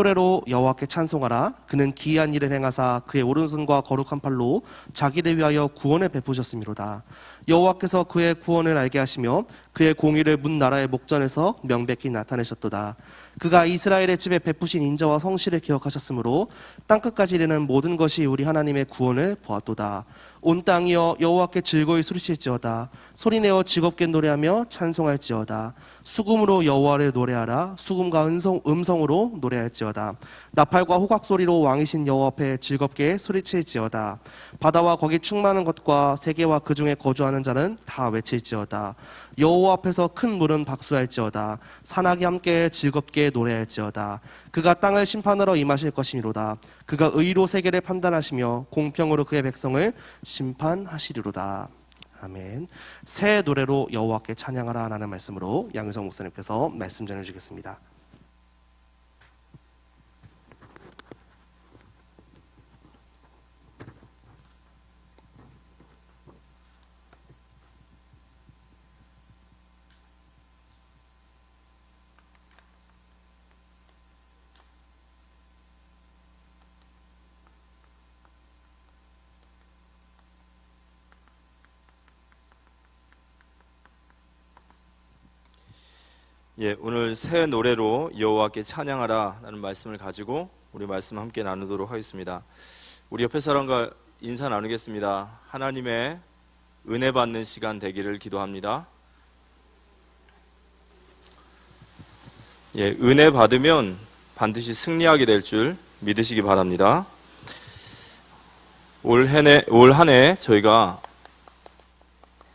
노래로 여호와께 찬송하라. 그는 기이한 일을 행하사 그의 오른손과 거룩한 팔로 자기를 위하여 구원을 베푸셨음이로다. 여호와께서 그의 구원을 알게 하시며 그의 공의를 문 나라의 목전에서 명백히 나타내셨도다. 그가 이스라엘의 집에 베푸신 인자와 성실을 기억하셨으므로 땅끝까지 이르는 모든 것이 우리 하나님의 구원을 보았도다. 온 땅이여 여호와께 즐거이 소리칠지어다. 소리내어 즐겁게 노래하며 찬송할지어다. 수금으로 여호와를 노래하라. 수금과 음성으로 노래할지어다. 나팔과 호각 소리로 왕이신 여호와 앞에 즐겁게 소리칠지어다. 바다와 거기 충만한 것과 세계와 그 중에 거주하는 자는 다 외칠지어다. 여호와 앞에서 큰 물은 박수할지어다. 산악이 함께 즐겁게 노래할지어다. 그가 땅을 심판하러 임하실 것이미로다. 그가 의로 세계를 판단하시며 공평으로 그의 백성을 심판하시리로다. 아멘. 새 노래로 여호와께 찬양하라 라는 말씀으로 양유성 목사님께서 말씀 전해주겠습니다. 오늘 새 노래로 여호와께 찬양하라 라는 말씀을 가지고 우리 말씀 함께 나누도록 하겠습니다. 우리 옆에 사람과 인사 나누겠습니다. 하나님의 은혜 받는 시간 되기를 기도합니다. 은혜 받으면 반드시 승리하게 될 줄 믿으시기 바랍니다. 올 한 해 저희가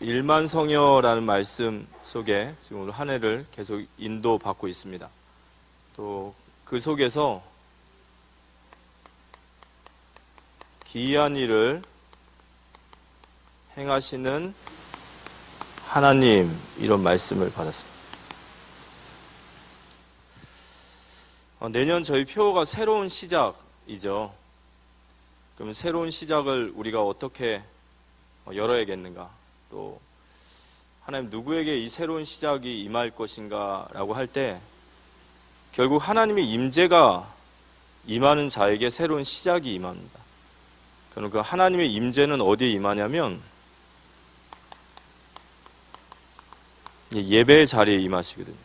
일만성여라는 말씀 속에 지금 올 한 해를 계속 인도받고 있습니다. 또 그 속에서 기이한 일을 행하시는 하나님, 이런 말씀을 받았습니다. 내년 저희 표어가 새로운 시작이죠. 그러면 새로운 시작을 우리가 어떻게 열어야겠는가? 또 하나님 누구에게 이 새로운 시작이 임할 것인가 라고 할 때 결국 하나님의 임재가 임하는 자에게 새로운 시작이 임합니다. 그럼 그 하나님의 임재는 어디에 임하냐면 예배의 자리에 임하시거든요.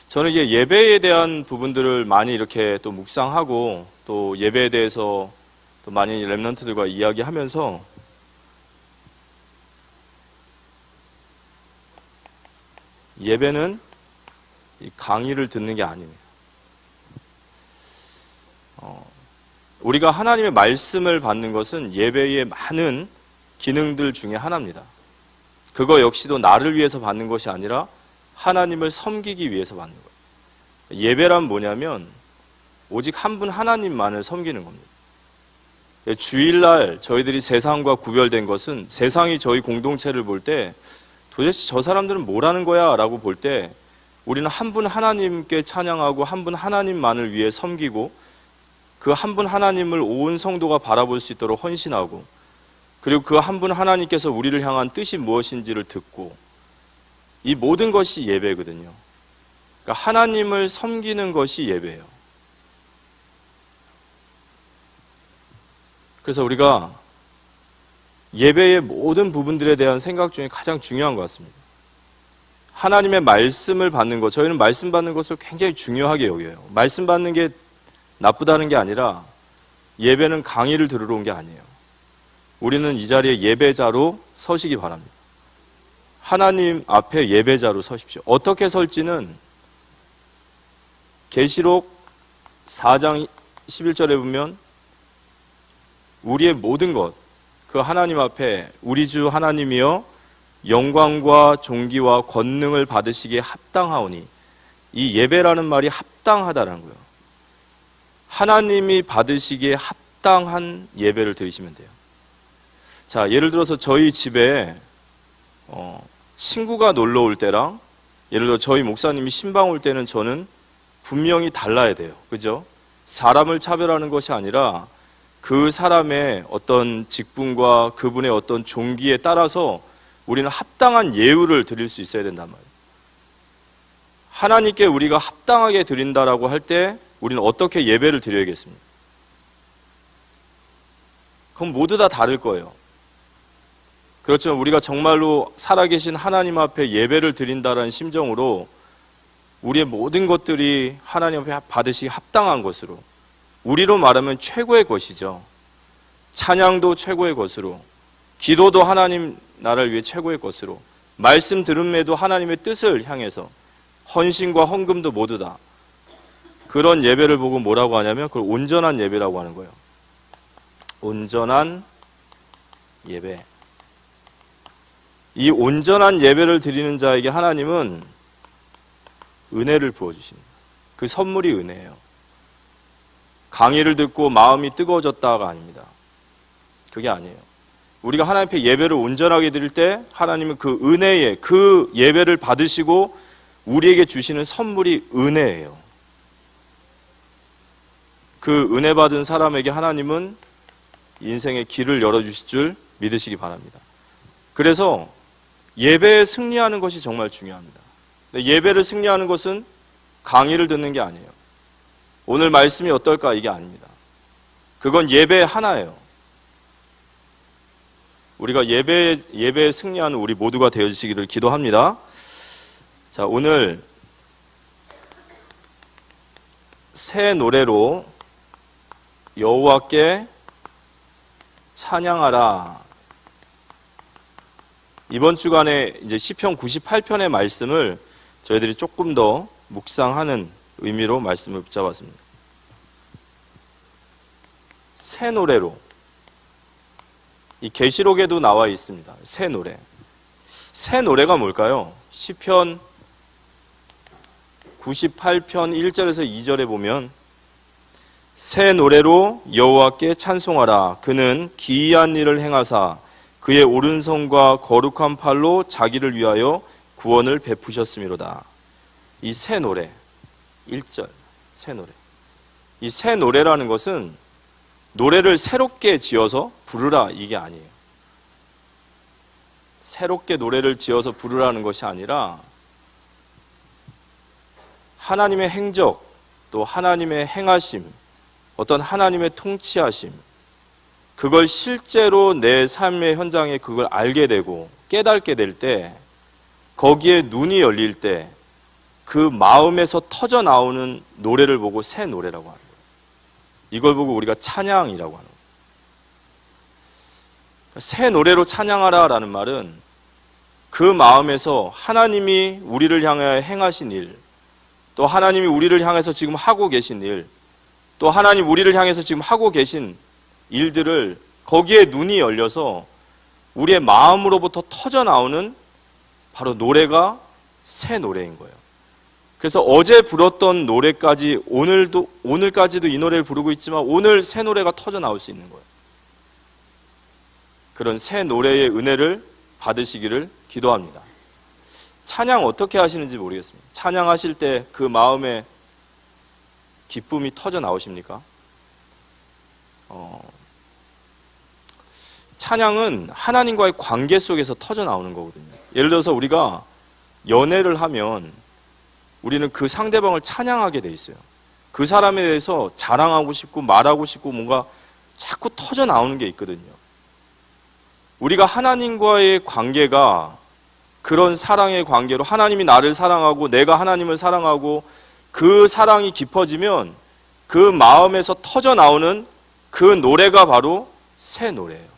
저는 이게 예배에 대한 부분들을 많이 이렇게 또 묵상하고 또 예배에 대해서 또 많이 렘넌트들과 이야기하면서 예배는 강의를 듣는 게 아닙니다. 우리가 하나님의 말씀을 받는 것은 예배의 많은 기능들 중에 하나입니다. 그거 역시도 나를 위해서 받는 것이 아니라 하나님을 섬기기 위해서 받는 거예요. 예배란 뭐냐면 오직 한 분 하나님만을 섬기는 겁니다. 주일날 저희들이 세상과 구별된 것은 세상이 저희 공동체를 볼 때 도대체 저 사람들은 뭘 하는 거야 라고 볼 때 우리는 한 분 하나님께 찬양하고 한 분 하나님만을 위해 섬기고 그 한 분 하나님을 온 성도가 바라볼 수 있도록 헌신하고 그리고 그 한 분 하나님께서 우리를 향한 뜻이 무엇인지를 듣고 이 모든 것이 예배거든요. 그러니까 하나님을 섬기는 것이 예배예요. 그래서 우리가 예배의 모든 부분들에 대한 생각 중에 가장 중요한 것 같습니다. 하나님의 말씀을 받는 것, 저희는 말씀 받는 것을 굉장히 중요하게 여겨요. 말씀 받는 게 나쁘다는 게 아니라 예배는 강의를 들으러 온 게 아니에요. 우리는 이 자리에 예배자로 서시기 바랍니다. 하나님 앞에 예배자로 서십시오. 어떻게 설지는 계시록 4장 11절에 보면 우리의 모든 것, 그 하나님 앞에 우리 주 하나님이여 영광과 존귀와 권능을 받으시기에 합당하오니, 이 예배라는 말이 합당하다라는 거예요. 하나님이 받으시기에 합당한 예배를 드리시면 돼요. 자, 예를 들어서 저희 집에 친구가 놀러 올 때랑 예를 들어 저희 목사님이 신방 올 때는 저는 분명히 달라야 돼요. 그죠? 사람을 차별하는 것이 아니라 그 사람의 어떤 직분과 그분의 어떤 종기에 따라서 우리는 합당한 예우를 드릴 수 있어야 된단 말이에요. 하나님께 우리가 합당하게 드린다라고 할 때 우리는 어떻게 예배를 드려야겠습니까? 그럼 모두 다 다를 거예요. 그렇지만 우리가 정말로 살아계신 하나님 앞에 예배를 드린다라는 심정으로 우리의 모든 것들이 하나님 앞에 받으시기 합당한 것으로, 우리로 말하면 최고의 것이죠. 찬양도 최고의 것으로, 기도도 하나님 나라를 위해 최고의 것으로, 말씀 들음에도 하나님의 뜻을 향해서 헌신과 헌금도 모두 다 그런 예배를 보고 뭐라고 하냐면 그걸 온전한 예배라고 하는 거예요. 온전한 예배. 이 온전한 예배를 드리는 자에게 하나님은 은혜를 부어주십니다. 그 선물이 은혜예요. 강의를 듣고 마음이 뜨거워졌다가 아닙니다. 그게 아니에요. 우리가 하나님 앞에 예배를 온전하게 드릴 때 하나님은 그 은혜에, 그 예배를 받으시고 우리에게 주시는 선물이 은혜예요. 그 은혜 받은 사람에게 하나님은 인생의 길을 열어주실 줄 믿으시기 바랍니다. 그래서 예배에 승리하는 것이 정말 중요합니다. 예배를 승리하는 것은 강의를 듣는 게 아니에요. 오늘 말씀이 어떨까 이게 아닙니다. 그건 예배의 하나예요. 우리가 예배에 승리하는 우리 모두가 되어주시기를 기도합니다. 자, 오늘 새 노래로 여호와께 찬양하라. 이번 주간에 이제 시편 98편의 말씀을 저희들이 조금 더 묵상하는 의미로 말씀을 붙잡았습니다. 새 노래로. 이 계시록에도 나와 있습니다. 새 노래. 새 노래가 뭘까요? 시편 98편 1절에서 2절에 보면 새 노래로 여호와께 찬송하라. 그는 기이한 일을 행하사 그의 오른손과 거룩한 팔로 자기를 위하여 구원을 베푸셨음이로다. 이 새 노래 1절 새 노래. 이 새 노래라는 것은 노래를 새롭게 지어서 부르라 이게 아니에요. 새롭게 노래를 지어서 부르라는 것이 아니라 하나님의 행적, 또 하나님의 행하심, 어떤 하나님의 통치하심, 그걸 실제로 내 삶의 현장에 그걸 알게 되고 깨닫게 될 때, 거기에 눈이 열릴 때 그 마음에서 터져 나오는 노래를 보고 새 노래라고 하는 거예요. 이걸 보고 우리가 찬양이라고 하는 거예요. 새 노래로 찬양하라라는 말은 그 마음에서 하나님이 우리를 향하여 행하신 일, 또 하나님이 우리를 향해서 지금 하고 계신 일, 또 하나님 우리를 향해서 지금 하고 계신 일들을 거기에 눈이 열려서 우리의 마음으로부터 터져 나오는 바로 노래가 새 노래인 거예요. 그래서 어제 불었던 노래까지 오늘까지도 이 노래를 부르고 있지만 오늘 새 노래가 터져 나올 수 있는 거예요. 그런 새 노래의 은혜를 받으시기를 기도합니다. 찬양 어떻게 하시는지 모르겠습니다. 찬양하실 때 그 마음에 기쁨이 터져 나오십니까? 찬양은 하나님과의 관계 속에서 터져 나오는 거거든요. 예를 들어서 우리가 연애를 하면 우리는 그 상대방을 찬양하게 돼 있어요. 그 사람에 대해서 자랑하고 싶고 말하고 싶고 뭔가 자꾸 터져 나오는 게 있거든요. 우리가 하나님과의 관계가 그런 사랑의 관계로 하나님이 나를 사랑하고 내가 하나님을 사랑하고 그 사랑이 깊어지면 그 마음에서 터져 나오는 그 노래가 바로 새 노래예요.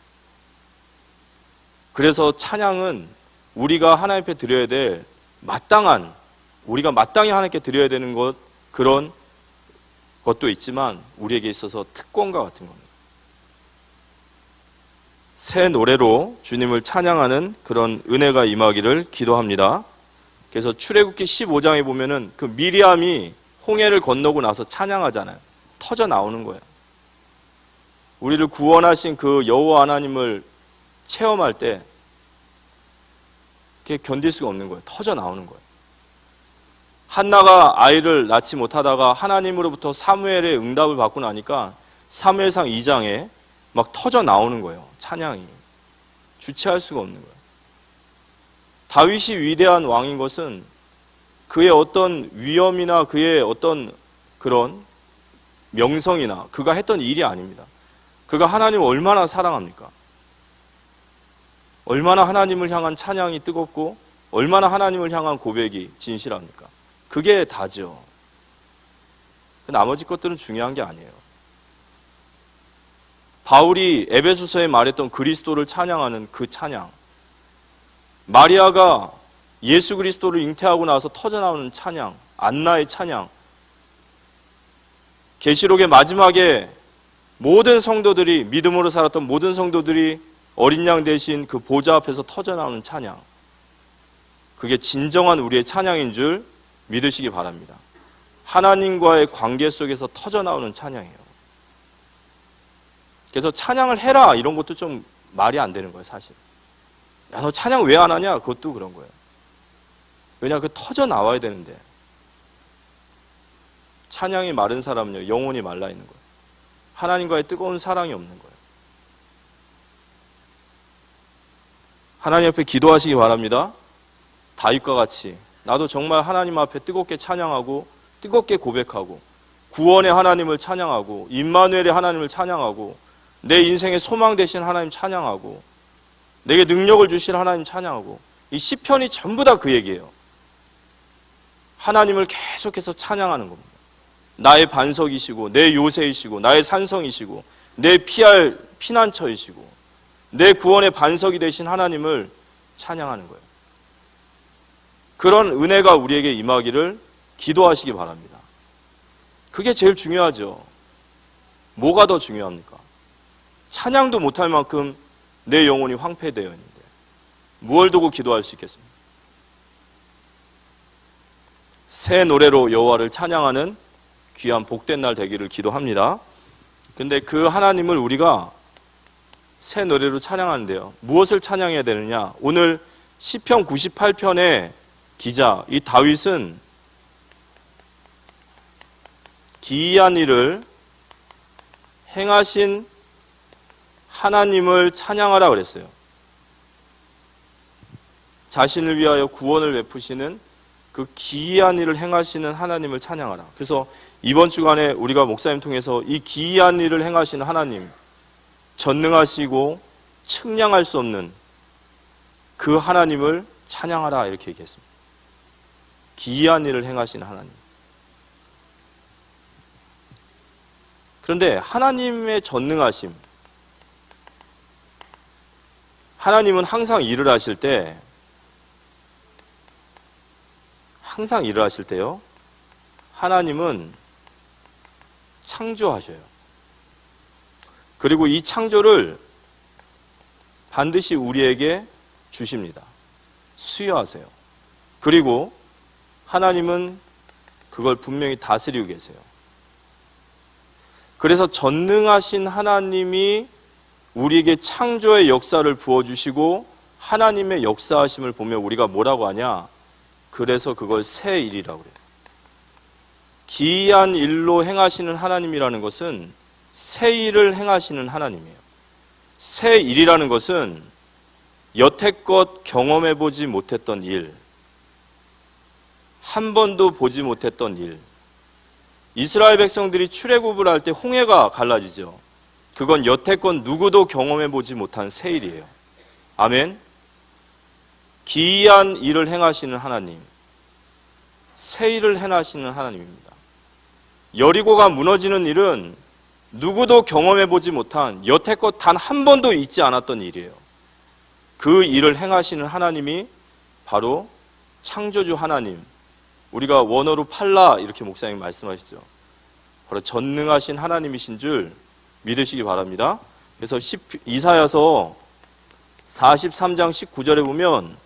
그래서 찬양은 우리가 하나님 앞에 드려야 될 마땅한, 우리가 마땅히 하나님께 드려야 되는 것, 그런 것도 있지만 우리에게 있어서 특권과 같은 겁니다. 새 노래로 주님을 찬양하는 그런 은혜가 임하기를 기도합니다. 그래서 출애굽기 15장에 보면은 그 미리암이 홍해를 건너고 나서 찬양하잖아요. 터져 나오는 거예요. 우리를 구원하신 그 여호와 하나님을 체험할 때 그게 견딜 수가 없는 거예요. 터져 나오는 거예요. 한나가 아이를 낳지 못하다가 하나님으로부터 사무엘의 응답을 받고 나니까 사무엘상 2장에 막 터져 나오는 거예요. 찬양이. 주체할 수가 없는 거예요. 다윗이 위대한 왕인 것은 그의 어떤 위엄이나 그의 어떤 그런 명성이나 그가 했던 일이 아닙니다. 그가 하나님을 얼마나 사랑합니까? 얼마나 하나님을 향한 찬양이 뜨겁고 얼마나 하나님을 향한 고백이 진실합니까? 그게 다죠. 나머지 것들은 중요한 게 아니에요. 바울이 에베소서에 말했던 그리스도를 찬양하는 그 찬양, 마리아가 예수 그리스도를 잉태하고 나서 터져나오는 찬양, 안나의 찬양, 계시록의 마지막에 모든 성도들이, 믿음으로 살았던 모든 성도들이 어린 양 대신 그 보좌 앞에서 터져나오는 찬양, 그게 진정한 우리의 찬양인 줄 믿으시기 바랍니다. 하나님과의 관계 속에서 터져나오는 찬양이에요. 그래서 찬양을 해라 이런 것도 좀 말이 안 되는 거예요, 사실. 야, 너 찬양 왜 안 하냐? 그것도 그런 거예요. 왜냐, 그 터져 나와야 되는데. 찬양이 마른 사람은요, 영혼이 말라 있는 거예요. 하나님과의 뜨거운 사랑이 없는 거예요. 하나님 앞에 기도하시기 바랍니다. 다윗과 같이 나도 정말 하나님 앞에 뜨겁게 찬양하고 뜨겁게 고백하고 구원의 하나님을 찬양하고 임마누엘의 하나님을 찬양하고 내 인생의 소망 되신 하나님 찬양하고 내게 능력을 주실 하나님 찬양하고, 이 시편이 전부 다 그 얘기예요. 하나님을 계속해서 찬양하는 겁니다. 나의 반석이시고 내 요새이시고 나의 산성이시고 내 피할 피난처이시고 내 구원의 반석이 되신 하나님을 찬양하는 거예요. 그런 은혜가 우리에게 임하기를 기도하시기 바랍니다. 그게 제일 중요하죠. 뭐가 더 중요합니까? 찬양도 못할 만큼 내 영혼이 황폐되어 있는데 무엇을 두고 기도할 수 있겠습니까? 새 노래로 여호와를 찬양하는 귀한 복된 날 되기를 기도합니다. 근데 그 하나님을 우리가 새 노래로 찬양하는데요, 무엇을 찬양해야 되느냐? 오늘 시편 98편의 기자 이 다윗은 기이한 일을 행하신 하나님을 찬양하라 그랬어요. 자신을 위하여 구원을 베푸시는 그 기이한 일을 행하시는 하나님을 찬양하라. 그래서 이번 주간에 우리가 목사님 통해서 이 기이한 일을 행하시는 하나님, 전능하시고 측량할 수 없는 그 하나님을 찬양하라 이렇게 얘기했습니다. 기이한 일을 행하시는 하나님. 그런데 하나님의 전능하심, 하나님은 항상 일을 하실 때요, 하나님은 창조하셔요. 그리고 이 창조를 반드시 우리에게 주십니다. 수여하세요. 그리고 하나님은 그걸 분명히 다스리고 계세요. 그래서 전능하신 하나님이 우리에게 창조의 역사를 부어주시고 하나님의 역사하심을 보면 우리가 뭐라고 하냐? 그래서 그걸 새 일이라고 그래요. 기이한 일로 행하시는 하나님이라는 것은 새 일을 행하시는 하나님이에요. 새 일이라는 것은 여태껏 경험해보지 못했던 일, 한 번도 보지 못했던 일. 이스라엘 백성들이 출애굽을 할 때 홍해가 갈라지죠. 그건 여태껏 누구도 경험해보지 못한 새 일이에요. 아멘. 기이한 일을 행하시는 하나님, 새 일을 행하시는 하나님입니다. 여리고가 무너지는 일은 누구도 경험해보지 못한, 여태껏 단 한 번도 있지 않았던 일이에요. 그 일을 행하시는 하나님이 바로 창조주 하나님, 우리가 원어로 팔라 이렇게 목사님 말씀하시죠. 바로 전능하신 하나님이신 줄 믿으시기 바랍니다. 그래서 이사야서 43장 19절에 보면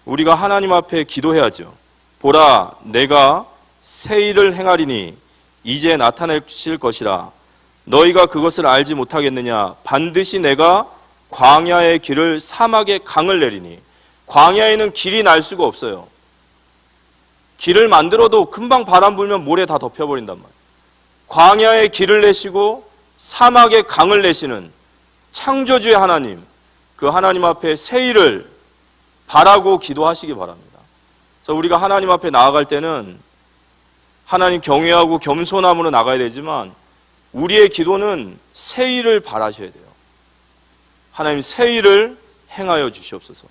우리가 하나님 앞에 기도해야죠. 보라, 내가 새 일을 행하리니 이제 나타내실 것이라. 너희가 그것을 알지 못하겠느냐? 반드시 내가 광야의 길을 사막의 강을 내리니. 광야에는 길이 날 수가 없어요. 길을 만들어도 금방 바람 불면 모래 다 덮여버린단 말이에요. 광야의 길을 내시고 사막의 강을 내시는 창조주의 하나님, 그 하나님 앞에 새 일을 바라고 기도하시기 바랍니다. 그래서 우리가 하나님 앞에 나아갈 때는 하나님 경외하고 겸손함으로 나가야 되지만 우리의 기도는 새 일을 바라셔야 돼요. 하나님 새 일을 행하여 주시옵소서.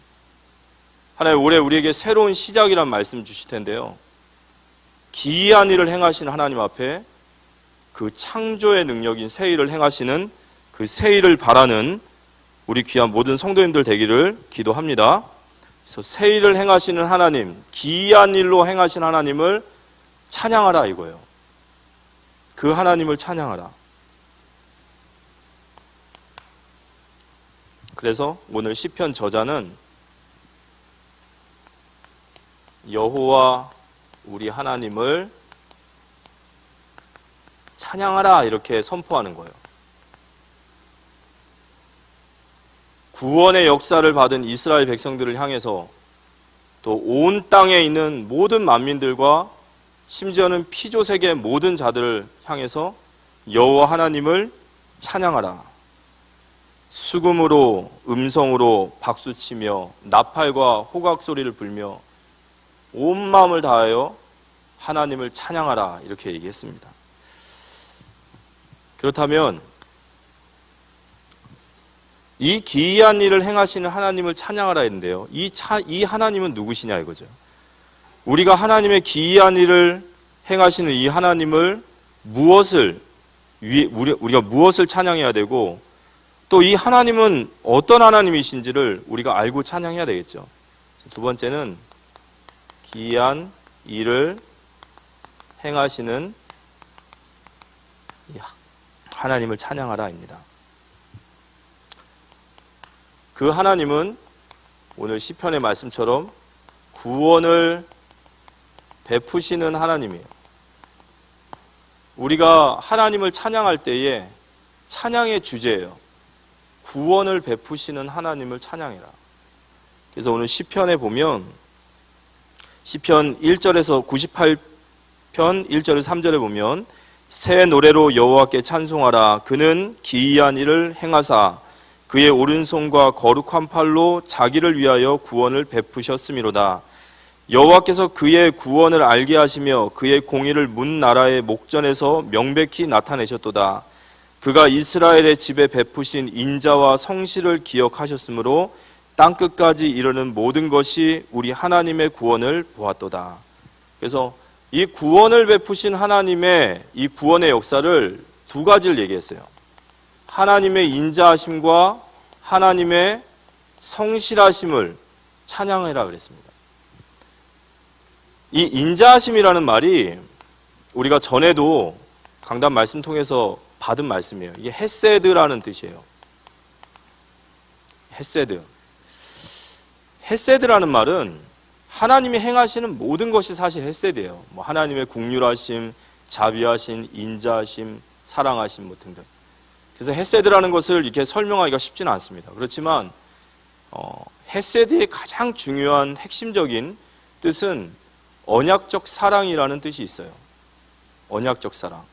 하나님 올해 우리에게 새로운 시작이란 말씀 주실 텐데요. 기이한 일을 행하시는 하나님 앞에 그 창조의 능력인 새 일을 행하시는 그 새 일을 바라는 우리 귀한 모든 성도님들 되기를 기도합니다. 그래서 새 일을 행하시는 하나님, 기이한 일로 행하신 하나님을 찬양하라 이거예요. 그 하나님을 찬양하라. 그래서 오늘 시편 저자는 여호와 우리 하나님을 찬양하라 이렇게 선포하는 거예요. 구원의 역사를 받은 이스라엘 백성들을 향해서 또 온 땅에 있는 모든 만민들과 심지어는 피조세계 모든 자들을 향해서 여호와 하나님을 찬양하라. 수금으로 음성으로 박수치며 나팔과 호각 소리를 불며 온 마음을 다하여 하나님을 찬양하라 이렇게 얘기했습니다. 그렇다면 이 기이한 일을 행하시는 하나님을 찬양하라 했는데요. 이 하나님은 누구시냐 이거죠. 우리가 하나님의 기이한 일을 행하시는 이 하나님을 우리가 무엇을 찬양해야 되고 또 이 하나님은 어떤 하나님이신지를 우리가 알고 찬양해야 되겠죠. 두 번째는 기이한 일을 행하시는 하나님을 찬양하라입니다. 그 하나님은 오늘 시편의 말씀처럼 구원을 베푸시는 하나님이에요. 우리가 하나님을 찬양할 때에 찬양의 주제예요. 구원을 베푸시는 하나님을 찬양해라. 그래서 오늘 시편에 보면 시편 1절에서 98편 1절에서 3절에 보면 새 노래로 여호와께 찬송하라. 그는 기이한 일을 행하사 그의 오른손과 거룩한 팔로 자기를 위하여 구원을 베푸셨음이로다. 여호와께서 그의 구원을 알게 하시며 그의 공의를 문 나라의 목전에서 명백히 나타내셨도다. 그가 이스라엘의 집에 베푸신 인자와 성실을 기억하셨으므로 땅끝까지 이르는 모든 것이 우리 하나님의 구원을 보았도다. 그래서 이 구원을 베푸신 하나님의 이 구원의 역사를 두 가지를 얘기했어요. 하나님의 인자하심과 하나님의 성실하심을 찬양해라 그랬습니다. 이 인자하심이라는 말이 우리가 전에도 강단 말씀 통해서 받은 말씀이에요. 이게 헤세드라는 뜻이에요. 헤세드. 헤세드라는 말은 하나님이 행하시는 모든 것이 사실 헤세드예요. 뭐 하나님의 긍휼하심, 자비하심, 인자하심, 사랑하심 뭐 등등. 그래서 헤세드라는 것을 이렇게 설명하기가 쉽지는 않습니다. 그렇지만 헤세드의 가장 중요한 핵심적인 뜻은 언약적 사랑이라는 뜻이 있어요. 언약적 사랑.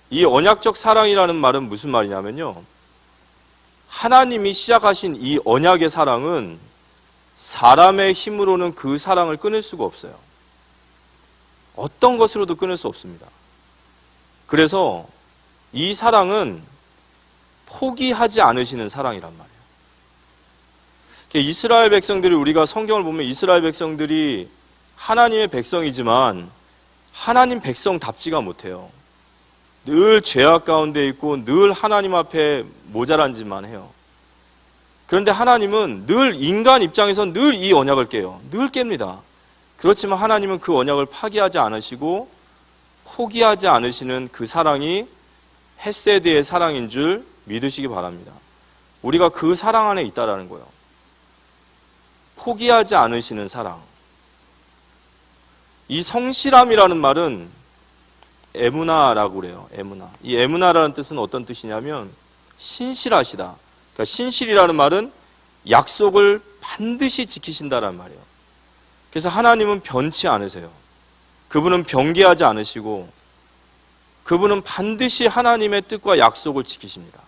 이 언약적 사랑이라는 말은 무슨 말이냐면요. 하나님이 시작하신 이 언약의 사랑은 사람의 힘으로는 그 사랑을 끊을 수가 없어요. 어떤 것으로도 끊을 수 없습니다. 그래서 이 사랑은 포기하지 않으시는 사랑이란 말이에요. 이스라엘 백성들이 우리가 성경을 보면 이스라엘 백성들이 하나님의 백성이지만 하나님 백성답지가 못해요. 늘 죄악 가운데 있고 늘 하나님 앞에 모자란 짓만 해요. 그런데 하나님은 늘 인간 입장에서 늘 이 언약을 깨요. 늘 깹니다. 그렇지만 하나님은 그 언약을 파기하지 않으시고 포기하지 않으시는 그 사랑이 헤세드의 사랑인 줄 믿으시기 바랍니다. 우리가 그 사랑 안에 있다라는 거예요. 포기하지 않으시는 사랑. 이 성실함이라는 말은 에무나라고 그래요. 에무나. 이 에무나라는 뜻은 어떤 뜻이냐면 신실하시다. 그러니까 신실이라는 말은 약속을 반드시 지키신다라는 말이에요. 그래서 하나님은 변치 않으세요. 그분은 변개하지 않으시고 그분은 반드시 하나님의 뜻과 약속을 지키십니다.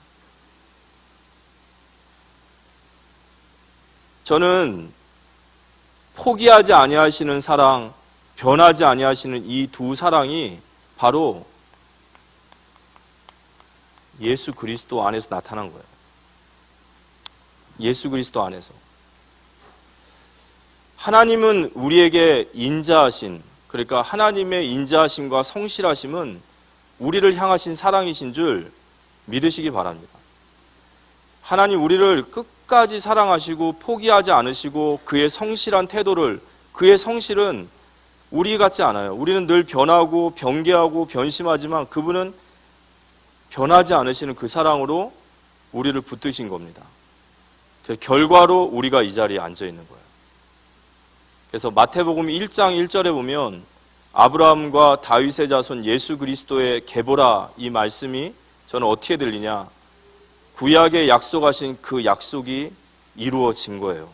저는 포기하지 아니하시는 사랑, 변하지 아니하시는 이 두 사랑이 바로 예수 그리스도 안에서 나타난 거예요. 예수 그리스도 안에서. 하나님은 우리에게 인자하신, 그러니까 하나님의 인자하심과 성실하심은 우리를 향하신 사랑이신 줄 믿으시기 바랍니다. 하나님 우리를 끝까지 사랑하시고 포기하지 않으시고 그의 성실한 태도를, 그의 성실은 우리 같지 않아요. 우리는 늘 변하고 변개하고 변심하지만 그분은 변하지 않으시는 그 사랑으로 우리를 붙드신 겁니다. 그 결과로 우리가 이 자리에 앉아 있는 거예요. 그래서 마태복음 1장 1절에 보면 아브라함과 다윗의 자손 예수 그리스도의 계보라, 이 말씀이 저는 어떻게 들리냐, 구약에 약속하신 그 약속이 이루어진 거예요.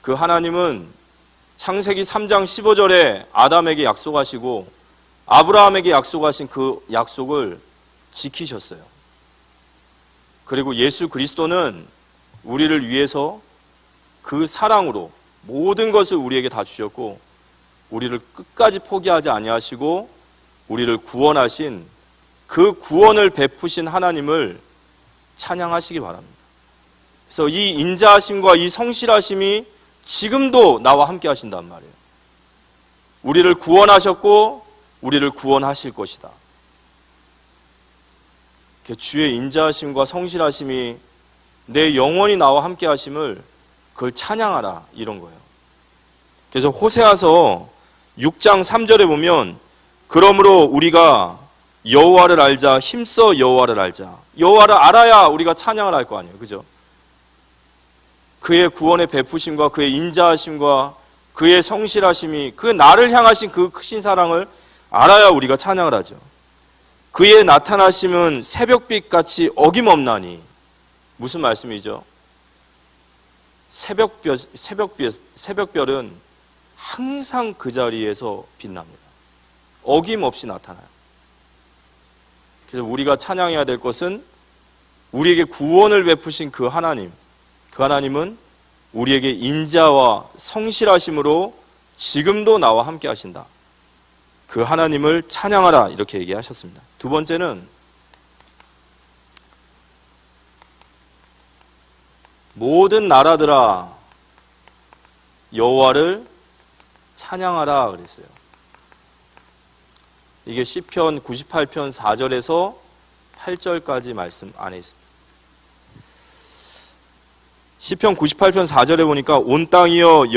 그 하나님은 창세기 3장 15절에 아담에게 약속하시고 아브라함에게 약속하신 그 약속을 지키셨어요. 그리고 예수 그리스도는 우리를 위해서 그 사랑으로 모든 것을 우리에게 다 주셨고 우리를 끝까지 포기하지 아니하시고 우리를 구원하신 그 구원을 베푸신 하나님을 찬양하시기 바랍니다. 그래서 이 인자하심과 이 성실하심이 지금도 나와 함께 하신단 말이에요. 우리를 구원하셨고 우리를 구원하실 것이다. 주의 인자하심과 성실하심이 내 영원히 나와 함께 하심을, 그걸 찬양하라, 이런 거예요. 그래서 호세아서 6장 3절에 보면 그러므로 우리가 여호와를 알자, 힘써 여호와를 알자. 여호와를 알아야 우리가 찬양을 할 거 아니에요. 그죠? 그의 구원의 베푸심과 그의 인자하심과 그의 성실하심이, 그 나를 향하신 그 크신 사랑을 알아야 우리가 찬양을 하죠. 그의 나타나심은 새벽빛같이 어김없나니. 무슨 말씀이죠? 새벽별은 항상 그 자리에서 빛납니다. 어김없이 나타나요. 그래서 우리가 찬양해야 될 것은 우리에게 구원을 베푸신 그 하나님, 그 하나님은 우리에게 인자와 성실하심으로 지금도 나와 함께 하신다. 그 하나님을 찬양하라, 이렇게 얘기하셨습니다. 두 번째는 모든 나라들아 여호와를 찬양하라 그랬어요. 이게 시편 98편 4절에서 8절까지 말씀 안에 있습니다. 시편 98편 4절에 보니까 온 땅이여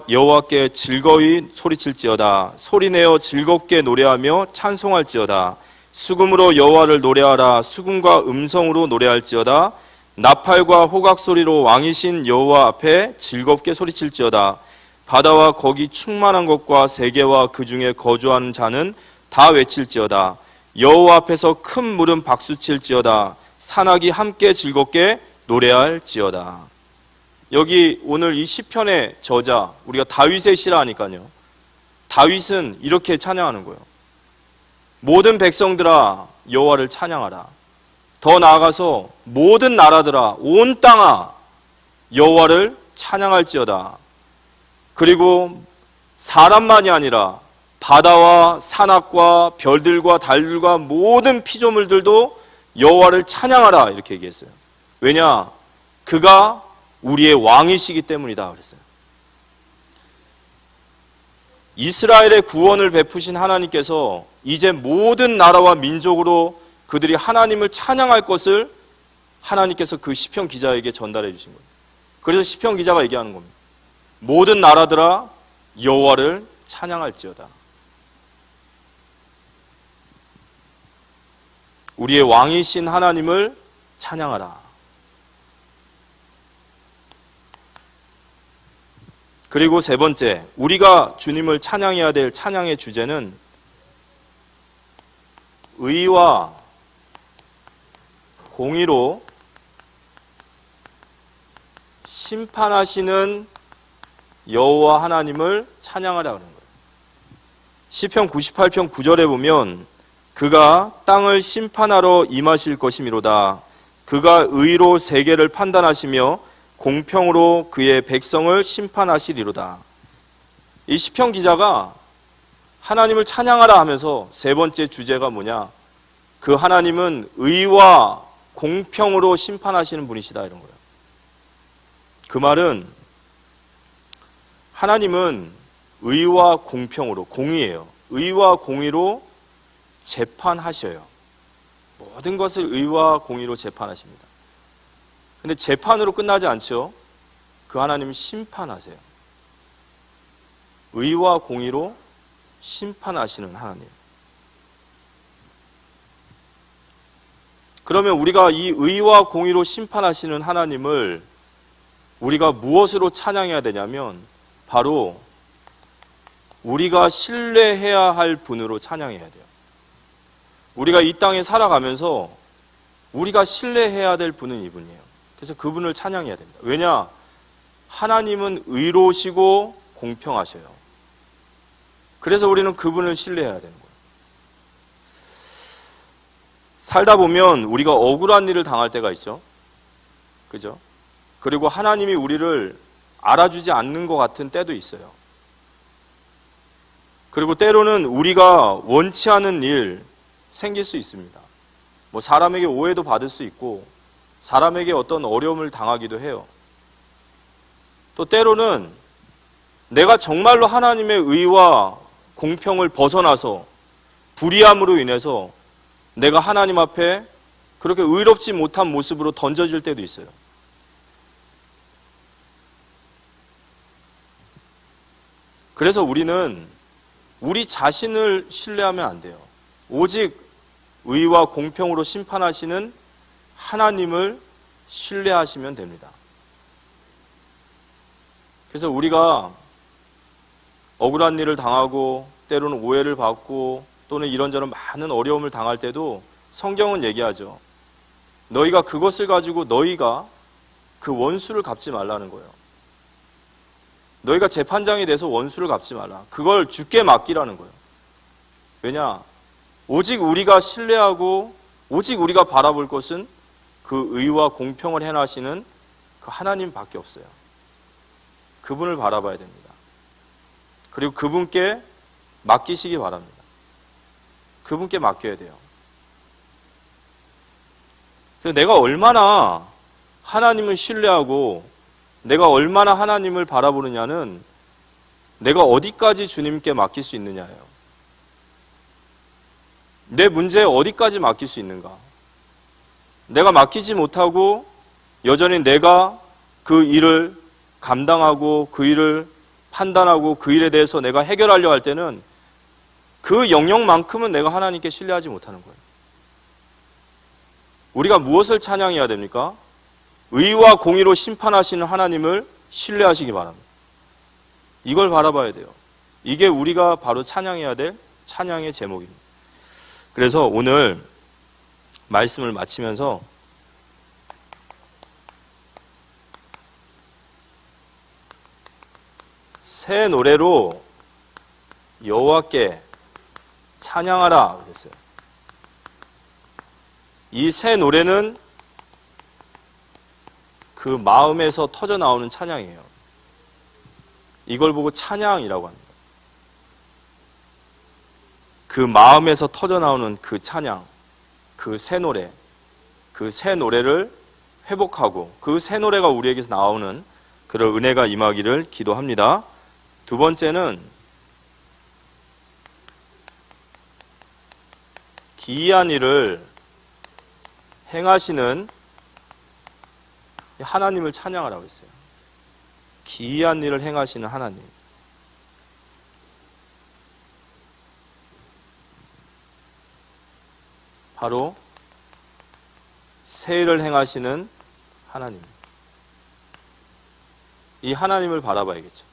여호와께 즐거이 소리칠지어다. 소리내어 즐겁게 노래하며 찬송할지어다. 수금으로 여호와를 노래하라. 수금과 음성으로 노래할지어다. 나팔과 호각 소리로 왕이신 여호와 앞에 즐겁게 소리칠지어다. 바다와 거기 충만한 것과 세계와 그 중에 거주하는 자는 다 외칠지어다. 여호와 앞에서 큰 물은 박수칠지어다. 산악이 함께 즐겁게 노래할지어다. 여기 오늘 이 시편의 저자, 우리가 다윗의 시라 하니까요, 다윗은 이렇게 찬양하는 거예요. 모든 백성들아 여호와를 찬양하라. 더 나아가서 모든 나라들아 온 땅아 여호와를 찬양할지어다. 그리고 사람만이 아니라 바다와 산악과 별들과 달들과 모든 피조물들도 여호와를 찬양하라, 이렇게 얘기했어요. 왜냐? 그가 우리의 왕이시기 때문이다 그랬어요. 이스라엘의 구원을 베푸신 하나님께서 이제 모든 나라와 민족으로 그들이 하나님을 찬양할 것을 하나님께서 그 시편 기자에게 전달해 주신 거예요. 그래서 시편 기자가 얘기하는 겁니다. 모든 나라들아 여호와를 찬양할지어다. 우리의 왕이신 하나님을 찬양하라. 그리고 세 번째, 우리가 주님을 찬양해야 될 찬양의 주제는 의와 공의로 심판하시는 여호와 하나님을 찬양하라 그런 거예요. 시편 98편 9절에 보면 그가 땅을 심판하러 임하실 것이미로다. 그가 의로 세계를 판단하시며 공평으로 그의 백성을 심판하시리로다. 이 시편 기자가 하나님을 찬양하라 하면서 세 번째 주제가 뭐냐? 그 하나님은 의와 공평으로 심판하시는 분이시다, 이런 거예요. 그 말은 하나님은 의와 공평으로, 공의예요. 의와 공의로 재판하셔요. 모든 것을 의와 공의로 재판하십니다. 근데 재판으로 끝나지 않죠. 그 하나님은 심판하세요. 의와 공의로 심판하시는 하나님. 그러면 우리가 이 의와 공의로 심판하시는 하나님을 우리가 무엇으로 찬양해야 되냐면 바로 우리가 신뢰해야 할 분으로 찬양해야 돼요. 우리가 이 땅에 살아가면서 우리가 신뢰해야 될 분은 이분이에요. 그래서 그분을 찬양해야 됩니다. 왜냐? 하나님은 의로우시고 공평하셔요. 그래서 우리는 그분을 신뢰해야 되는 거예요. 살다 보면 우리가 억울한 일을 당할 때가 있죠. 그죠? 그리고 하나님이 우리를 알아주지 않는 것 같은 때도 있어요. 그리고 때로는 우리가 원치 않은 일 생길 수 있습니다. 뭐 사람에게 오해도 받을 수 있고 사람에게 어떤 어려움을 당하기도 해요. 또 때로는 내가 정말로 하나님의 의와 공평을 벗어나서 불의함으로 인해서 내가 하나님 앞에 그렇게 의롭지 못한 모습으로 던져질 때도 있어요. 그래서 우리는 우리 자신을 신뢰하면 안 돼요. 오직 의와 공평으로 심판하시는 하나님을 신뢰하시면 됩니다. 그래서 우리가 억울한 일을 당하고 때로는 오해를 받고 또는 이런저런 많은 어려움을 당할 때도 성경은 얘기하죠. 너희가 그것을 가지고 너희가 그 원수를 갚지 말라는 거예요. 너희가 재판장이 돼서 원수를 갚지 말라. 그걸 주께 맡기라는 거예요. 왜냐? 오직 우리가 신뢰하고 오직 우리가 바라볼 것은 그 의와 공평을 행하시는 그 하나님밖에 없어요. 그분을 바라봐야 됩니다. 그리고 그분께 맡기시기 바랍니다. 그분께 맡겨야 돼요. 그래서 내가 얼마나 하나님을 신뢰하고 내가 얼마나 하나님을 바라보느냐는 내가 어디까지 주님께 맡길 수 있느냐예요. 내 문제에 어디까지 맡길 수 있는가? 내가 맡기지 못하고 여전히 내가 그 일을 감당하고 그 일을 판단하고 그 일에 대해서 내가 해결하려 할 때는 그 영역만큼은 내가 하나님께 신뢰하지 못하는 거예요. 우리가 무엇을 찬양해야 됩니까? 의와 공의로 심판하시는 하나님을 신뢰하시기 바랍니다. 이걸 바라봐야 돼요. 이게 우리가 바로 찬양해야 될 찬양의 제목입니다. 그래서 오늘 말씀을 마치면서 새 노래로 여호와께 찬양하라 그랬어요. 이 새 노래는 그 마음에서 터져 나오는 찬양이에요. 이걸 보고 찬양이라고 합니다. 그 마음에서 터져 나오는 그 찬양, 그 새 노래, 그 새 노래를 회복하고 그 새 노래가 우리에게서 나오는 그런 은혜가 임하기를 기도합니다. 두 번째는 기이한 일을 행하시는 하나님을 찬양하라고 했어요. 기이한 일을 행하시는 하나님. 바로 새 일을 행하시는 하나님. 이 하나님을 바라봐야겠죠.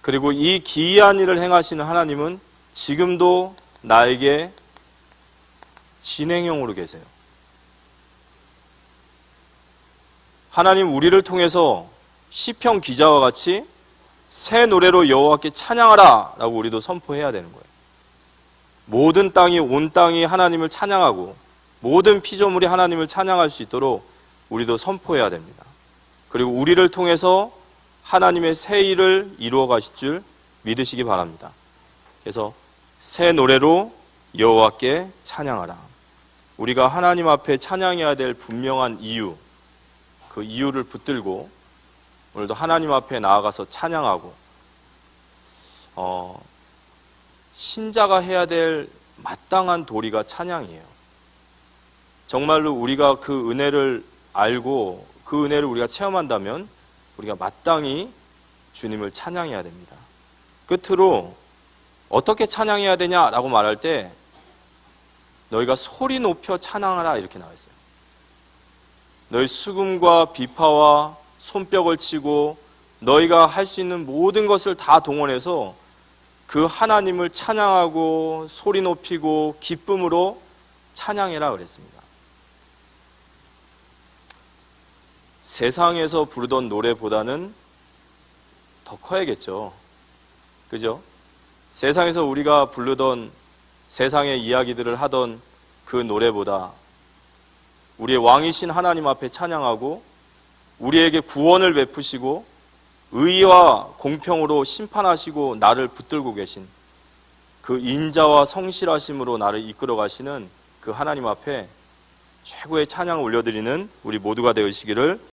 그리고 이 기이한 일을 행하시는 하나님은 지금도 나에게 진행형으로 계세요. 하나님 우리를 통해서 시편 기자와 같이 새 노래로 여호와께 찬양하라 라고 우리도 선포해야 되는 거예요. 모든 땅이 온 땅이 하나님을 찬양하고 모든 피조물이 하나님을 찬양할 수 있도록 우리도 선포해야 됩니다. 그리고 우리를 통해서 하나님의 새 일을 이루어 가실 줄 믿으시기 바랍니다. 그래서 새 노래로 여호와께 찬양하라. 우리가 하나님 앞에 찬양해야 될 분명한 이유, 그 이유를 붙들고 오늘도 하나님 앞에 나아가서 찬양하고 신자가 해야 될 마땅한 도리가 찬양이에요. 정말로 우리가 그 은혜를 알고 그 은혜를 우리가 체험한다면 우리가 마땅히 주님을 찬양해야 됩니다. 끝으로 어떻게 찬양해야 되냐라고 말할 때 너희가 소리 높여 찬양하라 이렇게 나와 있어요. 너희 수금과 비파와 손뼉을 치고 너희가 할 수 있는 모든 것을 다 동원해서 그 하나님을 찬양하고 소리 높이고 기쁨으로 찬양해라 그랬습니다. 세상에서 부르던 노래보다는 더 커야겠죠. 그죠? 세상에서 우리가 부르던 세상의 이야기들을 하던 그 노래보다 우리의 왕이신 하나님 앞에 찬양하고 우리에게 구원을 베푸시고 의와 공평으로 심판하시고 나를 붙들고 계신 그 인자와 성실하심으로 나를 이끌어 가시는 그 하나님 앞에 최고의 찬양을 올려드리는 우리 모두가 되시기를